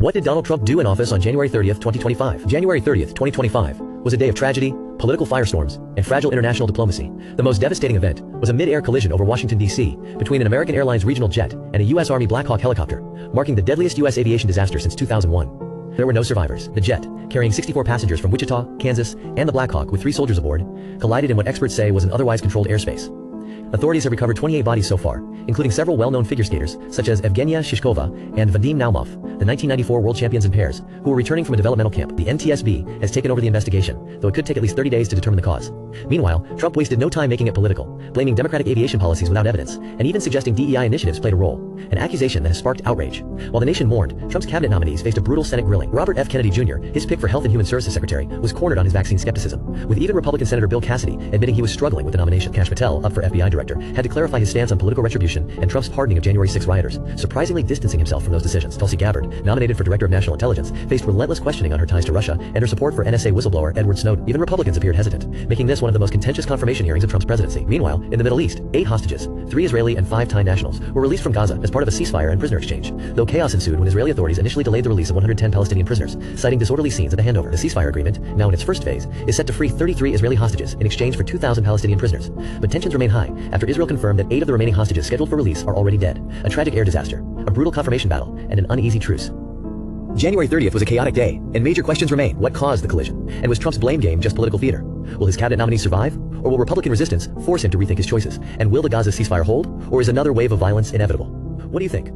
What did Donald Trump do in office on January 30th, 2025? January 30th, 2025 was a day of tragedy, political firestorms, and fragile international diplomacy. The most devastating event was a mid-air collision over Washington, D.C. between an American Airlines regional jet and a U.S. Army Black Hawk helicopter, marking the deadliest U.S. aviation disaster since 2001. There were no survivors. The jet, carrying 64 passengers from Wichita, Kansas, and the Black Hawk with 3 soldiers aboard, collided in what experts say was an otherwise controlled airspace. Authorities have recovered 28 bodies so far, including several well-known figure skaters, such as Evgenia Shishkova and Vadim Naumov, the 1994 world champions in pairs, who were returning from a developmental camp. The NTSB has taken over the investigation, though it could take at least 30 days to determine the cause. Meanwhile, Trump wasted no time making it political, blaming Democratic aviation policies without evidence, and even suggesting DEI initiatives played a role, an accusation that has sparked outrage. While the nation mourned, Trump's cabinet nominees faced a brutal Senate grilling. Robert F. Kennedy Jr., his pick for Health and Human Services Secretary, was cornered on his vaccine skepticism, with even Republican Senator Bill Cassidy admitting he was struggling with the nomination. Kash Patel, up for FBI director, had to clarify his stance on political retribution and Trump's pardoning of January 6 rioters, surprisingly distancing himself from those decisions. Tulsi Gabbard, nominated for Director of National Intelligence, faced relentless questioning on her ties to Russia and her support for NSA whistleblower Edward Snowden. Even Republicans appeared hesitant, making this one of the most contentious confirmation hearings of Trump's presidency. Meanwhile, in the Middle East, 8 hostages, 3 Israeli and 5 Thai nationals, were released from Gaza as part of a ceasefire and prisoner exchange, though chaos ensued when Israeli authorities initially delayed the release of 110 Palestinian prisoners, citing disorderly scenes at the handover. The ceasefire agreement, now in its first phase, is set to free 33 Israeli hostages in exchange for 2,000 Palestinian prisoners. But tensions remain high after Israel confirmed that 8 of the remaining hostages scheduled for release are already dead. A tragic air disaster, a brutal confirmation battle, and an uneasy truce. January 30th was a chaotic day, and major questions remain. What caused the collision? And was Trump's blame game just political theater? Will his cabinet nominees survive? Or will Republican resistance force him to rethink his choices? And will the Gaza ceasefire hold? Or is another wave of violence inevitable? What do you think?